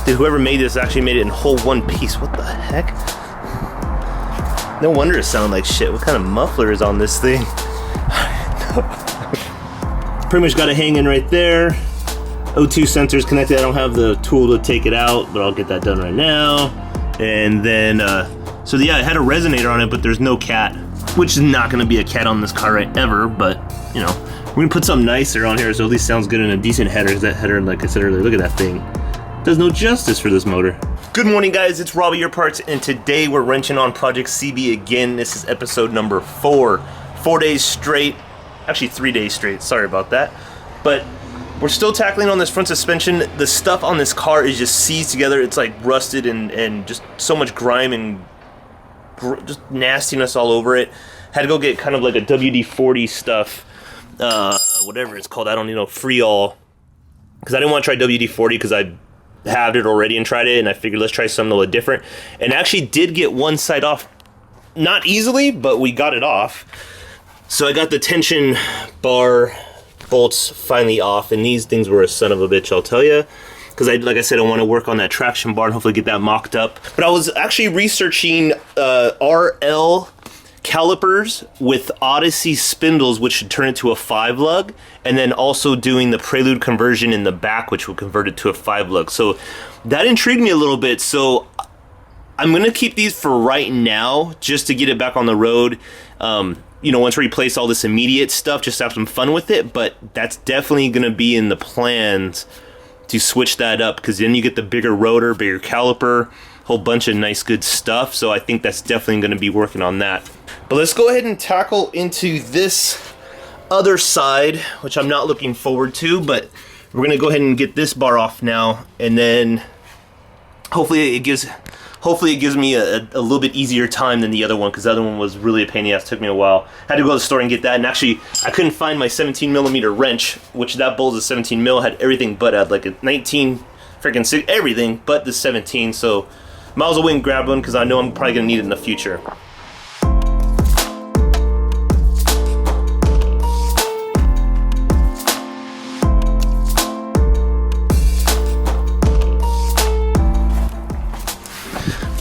Dude, whoever made this actually made it in whole one piece. What the heck? No wonder it sounded like shit. What kind of muffler is on this thing? Pretty much got it hanging right there. O2 sensors connected. I don't have the tool to take it out, but I'll get that done right now. And then, so yeah, it had a resonator on it, but there's no cat, which is not gonna be a cat on this car right ever, but you know, we're gonna put something nicer on here so at least sounds good in a decent header. That header, like I said earlier, look at that thing. Does no justice for this motor. Good morning, guys. It's Robbie Your Parts, and today we're wrenching on Project CB again. This is episode number 4. 4 days straight. Actually, 3 days straight. Sorry about that. But we're still tackling on this front suspension. The stuff on this car is just seized together. It's like rusted and just so much grime and just nastiness all over it. Had to go get kind of like a WD-40 stuff, whatever it's called. I don't know, Free-All, because I didn't want to try WD-40 because I had it already and tried it, and I figured let's try something a little different. And actually did get one side off, not easily, but we got it off. So I got the tension bar bolts finally off, and these things were a son of a bitch, I'll tell you, because like I said, I want to work on that traction bar and hopefully get that mocked up. But I was actually researching RL calipers with Odyssey spindles, which should turn it to a 5-lug, and then also doing the Prelude conversion in the back, which will convert it to a 5-lug. So that intrigued me a little bit. So I'm gonna keep these for right now, just to get it back on the road. You know, once we replace all this immediate stuff, just have some fun with it. But that's definitely gonna be in the plans to switch that up, because then you get the bigger rotor, bigger caliper, whole bunch of nice good stuff. So I think that's definitely gonna be working on that. But let's go ahead and tackle into this other side, which I'm not looking forward to, but we're gonna go ahead and get this bar off now, and then hopefully it gives me a little bit easier time than the other one, because the other one was really a pain in the ass. Took me a while. Had to go to the store and get that, and actually I couldn't find my 17mm wrench, which that bolt is 17 mil, had everything but had like a 19 freaking 6, everything but the 17. So might as well wait and grab one, because I know I'm probably gonna need it in the future.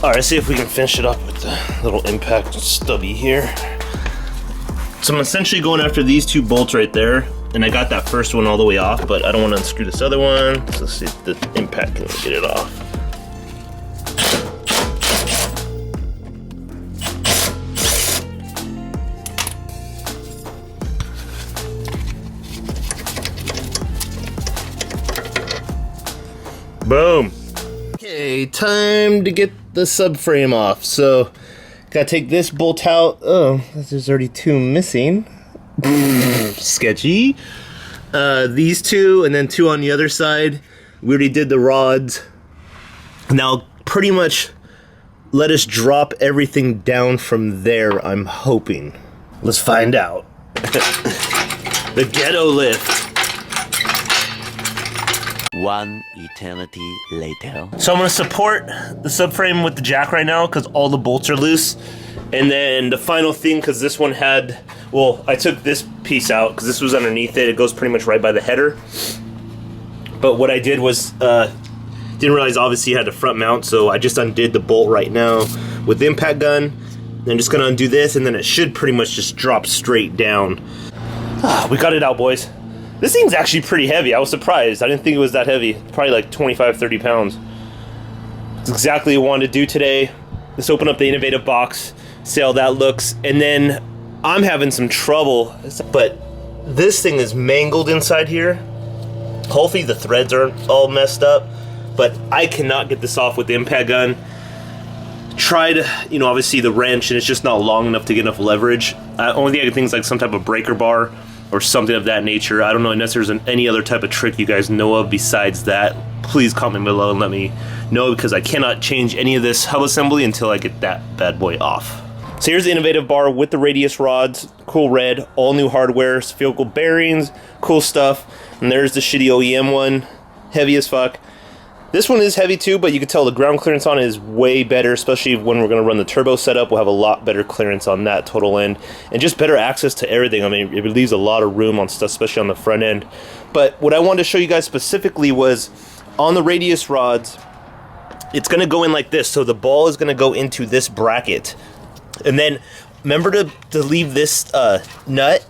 Alright, let's see if we can finish it up with the little impact stubby here. So I'm essentially going after these 2 bolts right there, and I got that first one all the way off, but I don't want to unscrew this other one. So let's see if the impact can get it off. Boom. Okay, time to get the subframe off. So gotta take this bolt out. Oh, there's already 2 missing. Sketchy. These 2, and then 2 on the other side. We already did the rods. Now pretty much let us drop everything down from there, I'm hoping. Let's find out. The ghetto lift. One eternity later. So I'm going to support the subframe with the jack right now, because all the bolts are loose. And then the final thing, because this one had, well, I took this piece out because this was underneath it. It goes pretty much right by the header. But what I did was, didn't realize obviously you had the front mount, so I just undid the bolt right now with the impact gun. I'm just going to undo this, and then it should pretty much just drop straight down. We got it out, boys. This thing's actually pretty heavy. I was surprised. I didn't think it was that heavy. Probably like 25, 30 pounds. It's exactly what I wanted to do today. Let's open up the innovative box, see how that looks. And then I'm having some trouble, but this thing is mangled inside here. Hopefully the threads aren't all messed up, but I cannot get this off with the impact gun. Tried, you know, obviously the wrench, and it's just not long enough to get enough leverage. Only thing I can think is like some type of breaker bar or something of that nature. I don't know unless there's any other type of trick you guys know of besides that. Please comment below and let me know, because I cannot change any of this hub assembly until I get that bad boy off. So here's the innovative bar with the radius rods, cool red, all new hardware, spherical bearings, cool stuff. And there's the shitty OEM one, heavy as fuck. This one is heavy too, but you can tell the ground clearance on it is way better, especially when we're going to run the turbo setup. We'll have a lot better clearance on that total end, and just better access to everything. I mean, it leaves a lot of room on stuff, especially on the front end. But what I wanted to show you guys specifically was on the radius rods, it's gonna go in like this. So the ball is gonna go into this bracket. And then remember to leave this nut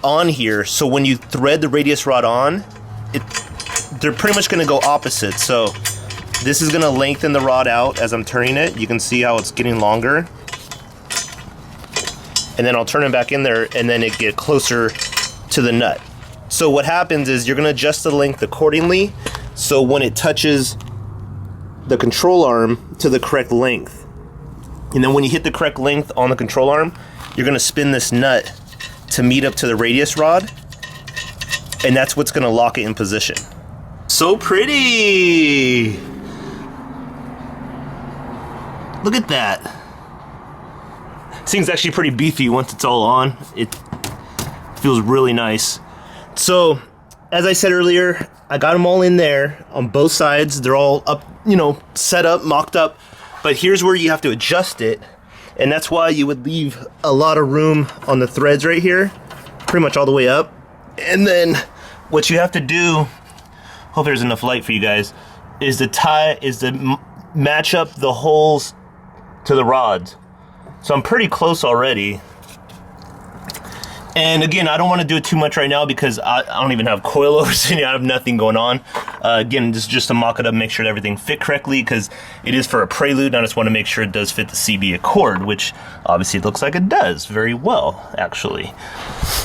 on here, so when you thread the radius rod on, they're pretty much gonna go opposite. So this is gonna lengthen the rod out as I'm turning it. You can see how it's getting longer. And then I'll turn it back in there, and then it get closer to the nut. So what happens is you're gonna adjust the length accordingly, so when it touches the control arm to the correct length. And then when you hit the correct length on the control arm, you're gonna spin this nut to meet up to the radius rod, and that's what's gonna lock it in position. So pretty! Look at that. This thing's actually pretty beefy once it's all on. It feels really nice. So, as I said earlier, I got them all in there on both sides. They're all up, you know, set up, mocked up. But here's where you have to adjust it, and that's why you would leave a lot of room on the threads right here, pretty much all the way up. And then what you have to do, hope there's enough light for you guys, is to match up the holes to the rods. So I'm pretty close already. And again, I don't want to do it too much right now because I don't even have coilovers and I have nothing going on. Again, this is just to mock it up, make sure that everything fit correctly, because it is for a Prelude, and I just want to make sure it does fit the CB Accord, which obviously it looks like it does very well, actually.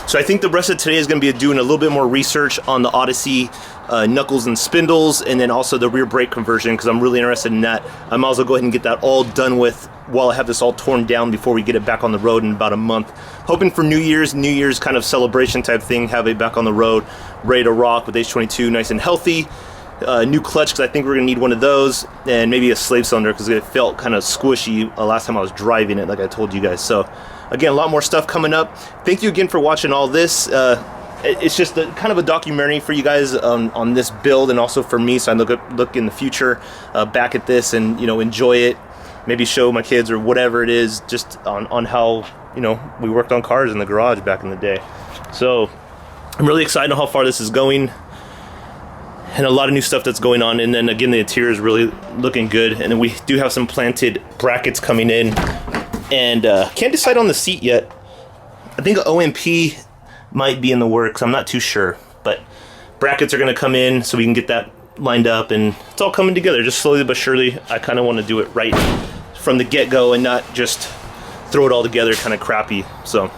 So I think the rest of today is going to be doing a little bit more research on the Odyssey knuckles and spindles, and then also the rear brake conversion, because I'm really interested in that. I might as well go ahead and get that all done with while I have this all torn down before we get it back on the road in about a month. Hoping for New Year's kind of celebration type thing, have it back on the road, ready to rock with H22, nice and healthy. New clutch, because I think we're going to need one of those, and maybe a slave cylinder, because it felt kind of squishy last time I was driving it, like I told you guys. So again, a lot more stuff coming up. Thank you again for watching all this. It's just kind of a documentary for you guys on this build, and also for me, so I look in the future back at this and, you know, enjoy it. Maybe show my kids or whatever it is, just on how, you know, we worked on cars in the garage back in the day. So I'm really excited on how far this is going, and a lot of new stuff that's going on. And then again, the interior is really looking good, and then we do have some planted brackets coming in, and can't decide on the seat yet. I think OMP might be in the works, I'm not too sure, but brackets are going to come in so we can get that lined up, and it's all coming together just slowly but surely. I kind of want to do it right from the get-go and not just throw it all together kind of crappy. So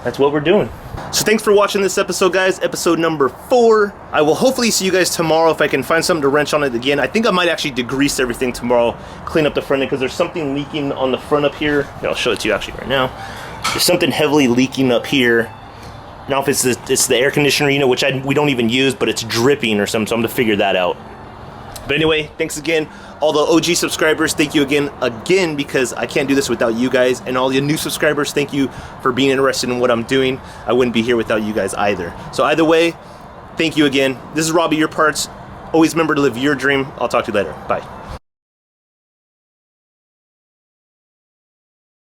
that's what we're doing. So thanks for watching this episode, guys. Episode number 4. I will hopefully see you guys tomorrow if I can find something to wrench on it again. I think I might actually degrease everything tomorrow, clean up the front end, because there's something leaking on the front up here. I'll show it to you actually right now. There's something heavily leaking up here. Now if it's the air conditioner, you know, which we don't even use, but it's dripping or something, so I'm gonna figure that out. But anyway, thanks again. All the OG subscribers, thank you again, because I can't do this without you guys. And all the new subscribers, thank you for being interested in what I'm doing. I wouldn't be here without you guys either. So either way, thank you again. This is Robbie, Your Parts. Always remember to live your dream. I'll talk to you later. Bye.